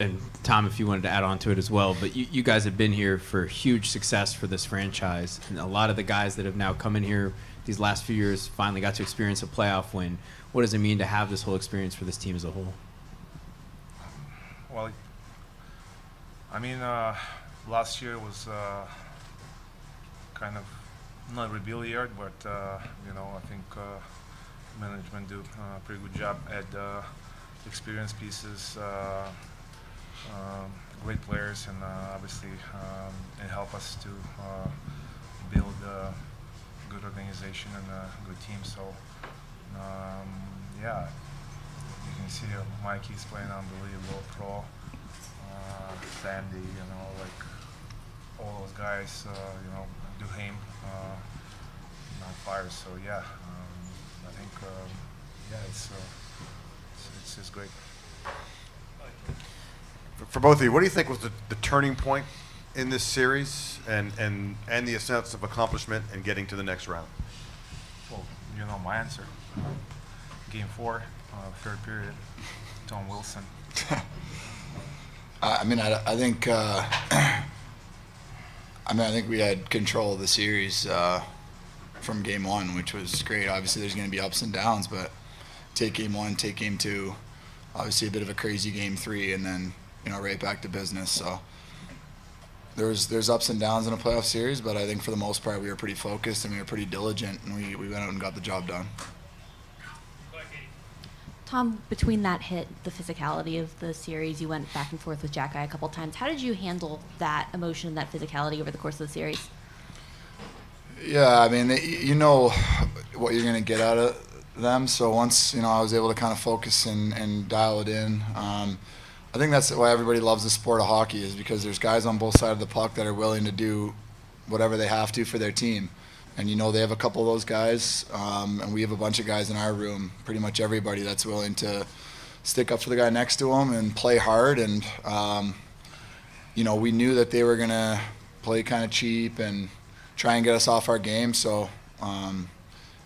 And Tom, if you wanted to add on to it as well, but you guys have been here for huge success for this franchise, and a lot of the guys that have now come in here these last few years finally got to experience a playoff win. What does it mean to have this whole experience for this team as a whole? Well, I mean, last year was kind of not rebuild year, but you know, I think management do a pretty good job at experienced pieces. Great players, and obviously it helped us to build a good organization and a good team. So yeah, you can see Mikey's playing unbelievable pro. Sandy, you know, like all those guys, you know, Duhaime on fire. So yeah, I think yeah, it's great. For both of you, what do you think was the turning point in this series and the sense of accomplishment and getting to the next round? Well, you know my answer. Game 4, third period, Tom Wilson. I mean, I think we had control of the series from game 1, which was great. Obviously, there's going to be ups and downs, but take game 1, take game 2, obviously a bit of a crazy game 3, and then right back to business. So there's ups and downs in a playoff series, but I think for the most part we were pretty focused and we were pretty diligent, and we went out and got the job done. Tom, between that hit, the physicality of the series, you went back and forth with Jack Guy a couple times. How did you handle that emotion, that physicality over the course of the series? Yeah, I mean, you know what you're going to get out of them. So once I was able to kind of focus and dial it in. I think that's why everybody loves the sport of hockey, is because there's guys on both sides of the puck that are willing to do whatever they have to for their team. And they have a couple of those guys, and we have a bunch of guys in our room, pretty much everybody that's willing to stick up for the guy next to them and play hard. And, we knew that they were going to play kind of cheap and try and get us off our game. So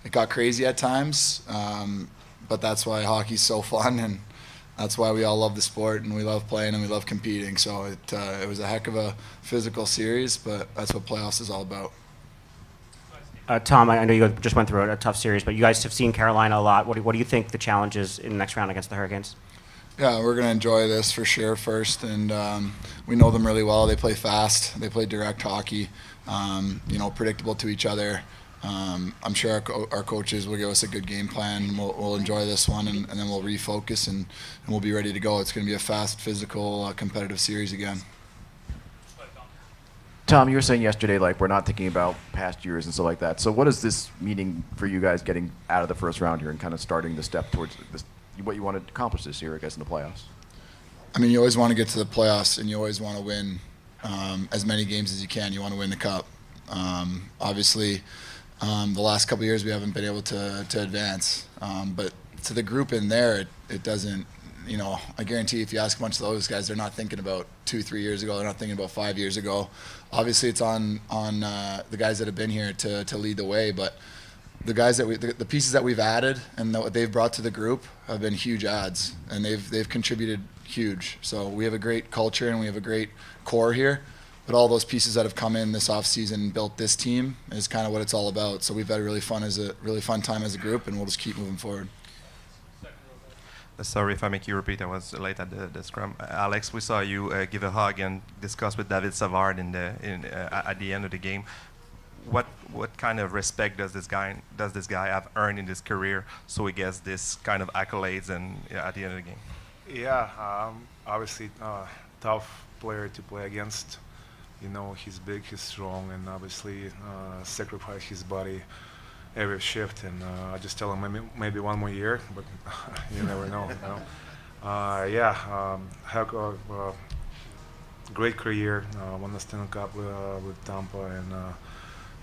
it got crazy at times, but that's why hockey's so fun, and that's why we all love the sport, and we love playing, and we love competing. So it was a heck of a physical series, but that's what playoffs is all about. Tom, I know you just went through a tough series, but you guys have seen Carolina a lot. What do you think the challenge is in the next round against the Hurricanes? Yeah, we're going to enjoy this for sure first, and we know them really well. They play fast. They play direct hockey, predictable to each other. I'm sure our coaches will give us a good game plan. We'll enjoy this one, and then we'll refocus, and we'll be ready to go. It's going to be a fast, physical, competitive series again. Tom, you were saying yesterday, we're not thinking about past years and stuff like that. So what is this meaning for you guys getting out of the first round here and kind of starting the step towards what you want to accomplish this year, I guess, in the playoffs? I mean, you always want to get to the playoffs, and you always want to win as many games as you can. You want to win the cup. Obviously, the last couple of years we haven't been able to advance. But to the group in there, it doesn't, I guarantee if you ask a bunch of those guys, they're not thinking about 2-3 years ago. They're not thinking about 5 years ago. Obviously, it's on the guys that have been here to lead the way. But the guys the pieces that we've added and what they've brought to the group have been huge adds, and they've contributed huge. So we have a great culture and we have a great core here. But all those pieces that have come in this offseason and built this team is kind of what it's all about. So we've had a really fun time as a group, and we'll just keep moving forward. Sorry if I make you repeat. I was late at the scrum. Alex, we saw you give a hug and discuss with David Savard at the end of the game. What kind of respect does this guy have earned in his career so he gets this kind of accolades and at the end of the game? Yeah, obviously tough player to play against. He's big, he's strong, and obviously sacrifice his body every shift. And I just tell him maybe one more year, but you never know. Great career. Won the Stanley Cup with Tampa, and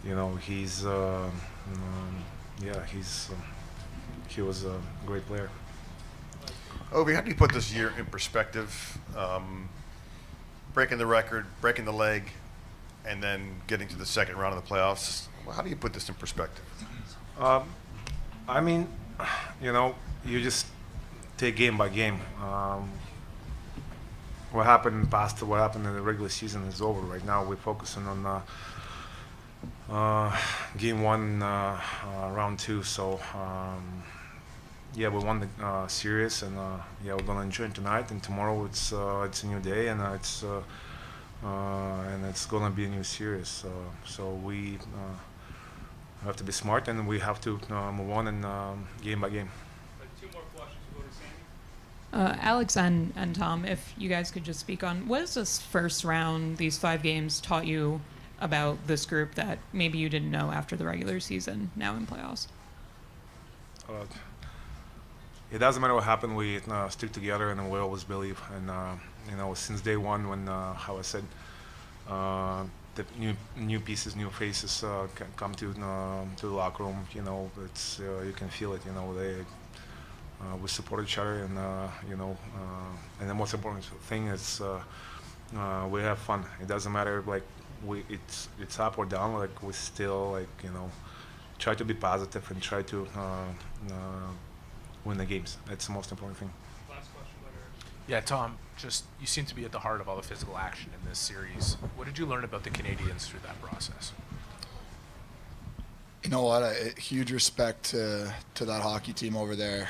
he was a great player. Ovi, how do you put this year in perspective? Breaking the record, breaking the leg, and then getting to the second round of the playoffs. How do you put this in perspective? I mean, you just take game by game. what happened in the past, what happened in the regular season is over. Right now, we're focusing on game 1, round 2. So yeah, we won the series, and yeah, we're gonna enjoy it tonight. And tomorrow it's a new day, and it's gonna be a new series. So we have to be smart, and we have to move on and game by game. Two more questions. We'll go to Sandy. Alex and Tom, if you guys could just speak on what has this first round, these 5 games, taught you about this group that maybe you didn't know after the regular season, now in playoffs? It doesn't matter what happened. We stick together, and we always believe. And you know, since day one, when how I said, the new pieces, new faces can come to the locker room. You know, it's you can feel it. You know, we support each other, and you know, and the most important thing is we have fun. It doesn't matter like it's up or down. Like we still like try to be positive and try to win the games. That's the most important thing. Last question, Yeah, Tom, just you seem to be at the heart of all the physical action in this series. What did you learn about the Canadiens through that process? You know what? A huge respect to that hockey team over there.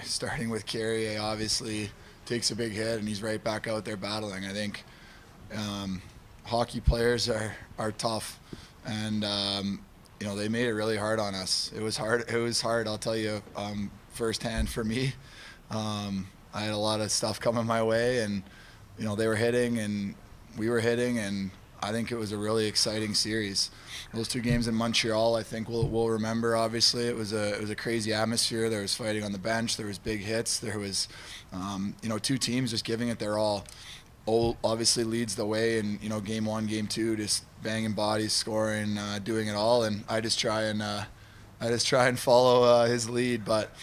Starting with Carrier, obviously takes a big hit, and he's right back out there battling. I think hockey players are tough, and they made it really hard on us. It was hard. It was hard. I'll tell you firsthand for me. I had a lot of stuff coming my way, and they were hitting, and we were hitting, and I think it was a really exciting series. Those 2 games in Montreal, I think we'll remember. Obviously, it was a crazy atmosphere. There was fighting on the bench. There was big hits. There was 2 teams just giving it their all. Old obviously leads the way in game 1, game 2, just banging bodies, scoring, doing it all, and I just try and follow his lead. But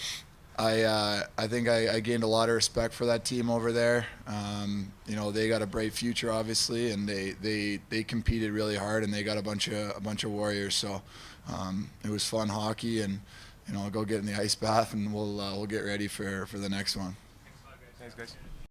I think I gained a lot of respect for that team over there. They got a bright future, obviously, and they competed really hard, and they got a bunch of warriors. So it was fun hockey, and I'll go get in the ice bath, and we'll get ready for the next one. Thanks, guys.